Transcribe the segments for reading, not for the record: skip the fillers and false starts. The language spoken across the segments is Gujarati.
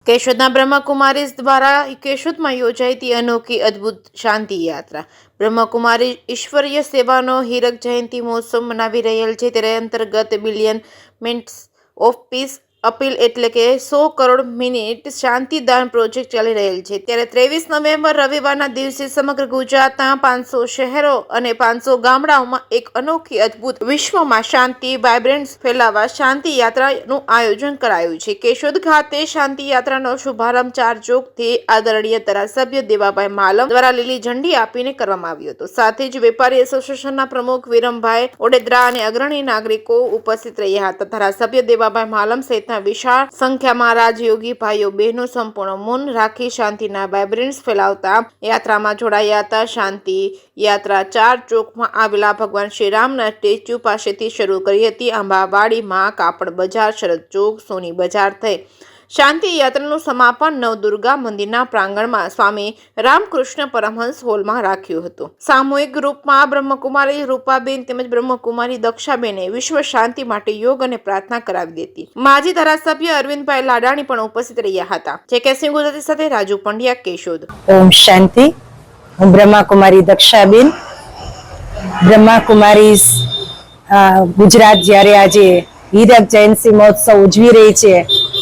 કેશોદના બ્રહ્મકુમારીઝ દ્વારા કેશોદમાં યોજાઈ અનોખી અદ્ભુત શાંતિ યાત્રા। બ્રહ્મકુમારી ઈશ્વરીય સેવાનો હીરક જયંતિ મહોત્સવ મનાવી રહેલ છે। ત્યારે અંતર્ગત billion minutes of piece appeal એટલે કે 100 કરોડ મિનિટ શાંતિદાન પ્રોજેક્ટ ચાલી રહેલ છે। ત્યારે 23 નવેમ્બર રવિવારના દિવસે સમગ્ર ગુજરાતના 500 શહેરો અને 500 ગામડાઓમાં એક અનોખી અદ્ભુત વિશ્વમાં શાંતિ વાઇબ્રન્સ ફેલાવવા શાંતિ યાત્રાનું આયોજન કરાયું છે। કેશોદ ખાતે શાંતિ યાત્રાનો શુભારંભ 4 ચોકથી આદરણીય ધારાસભ્ય દેવાભાઈ માલમ દ્વારા લીલી ઝંડી આપીને કરવામાં આવ્યો હતો। સાથે જ વેપારી એસોસિએશનના પ્રમુખ વિરમભાઈ ઓડેદરા અને અગ્રણી નાગરિકો ઉપસ્થિત રહ્યા હતા। ધારાસભ્ય દેવાભાઈ માલમ સહિત વિશાળ સંખ્યામાં રાજયોગી ભાઈઓ બહેનો સંપૂર્ણ મૌન રાખી શાંતિના વાઇબ્રન્સ ફેલાવતા યાત્રામાં જોડાયા હતા। શાંતિ યાત્રા 4 ચોકમાં આવેલા ભગવાન શ્રીરામના સ્ટેચ્યુ પાસેથી શરૂ કરી હતી। આંબાવાડીમાં કાપડ બજાર, શરદ ચોક, સોની બજાર થઈ શાંતિ યાત્રાનું સમાપન નવદુર્ગા મંદિરના પ્રાંગણમાં સ્વામી રામકૃષ્ણ પરમહંસ હોલમાં રાખ્યું હતું। સામૂહિક રૂપમાં બ્રહ્મકુમારી રૂપાબેન તેમજ બ્રહ્મકુમારી દક્ષાબેને વિશ્વ શાંતિ માટે યોગ અને પ્રાર્થના કરાવી હતી। માજી ધારાસભ્ય અરવિંદભાઈ લાડાણી પણ ઉપસ્થિત રહ્યા હતા। જેકેસિંહ ગુજરાતી સાથે રાજુ પંડ્યા, કેશોદ। ઓમ શાંતિ। હું બ્રહ્મકુમારી દક્ષાબેન। બ્રહ્મકુમારી ગુજરાત જ્યારે આજે હીરક જયંતિ મહોત્સવ ઉજવી રહી છે,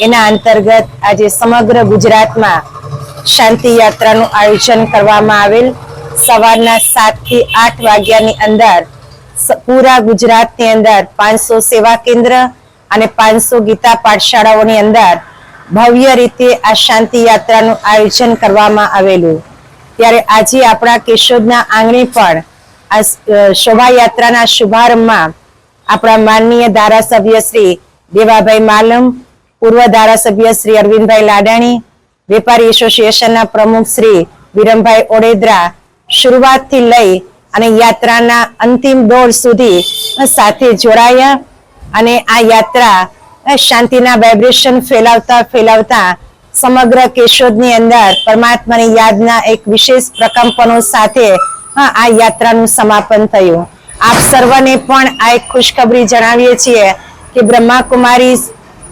એના અંતર્ગત આજે સમગ્ર ગુજરાતમાં શાંતિ યાત્રાનું આયોજન કરવામાં આવેલ। સવારના 7 થી 8 વાગ્યાની અંદર પૂરા ગુજરાતની અંદર 500 સેવા કેન્દ્ર અને 500 ગીતા પાઠશાળાઓની અંદર ભવ્ય રીતે આ શાંતિ યાત્રાનું આયોજન કરવામાં આવેલું। ત્યારે આજે આપણા કેશોદના આંગણે પણ આ શોભાયાત્રાના શુભારંભમાં આપણા માનનીય ધારાસભ્ય શ્રી દેવાભાઈ માલમ, પૂર્વ ધારાસભ્ય શ્રી અરવિંદભાઈ લાડાણી, વેપારી એસોસિએશનના પ્રમુખ શ્રી વિરમભાઈ ઓડેદરા શરૂઆતથી લઈ અને યાત્રાના અંતિમ દોર સુધી સાથે જોડાયા અને આ યાત્રા શાંતિના વાઇબ્રેશન ફેલાવતા સમગ્ર કેશોદની અંદર પરમાત્માની યાદના એક વિશેષ પ્રકંપનો સાથે આ યાત્રાનું સમાપન થયું। આપ સર્વને પણ આ એક ખુશખબરી જણાવીએ છીએ કે Brahmakumari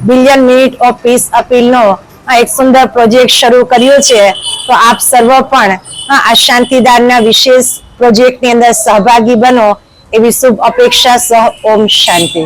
billion minute of peace અપીલનો એક સુંદર પ્રોજેક્ટ શરૂ કર્યો છે। તો આપ સર્વ પણ આ શાંતિદાનના વિશેષ પ્રોજેક્ટની અંદર સહભાગી બનો એવી શુભ અપેક્ષા સહ ઓમ શાંતિ।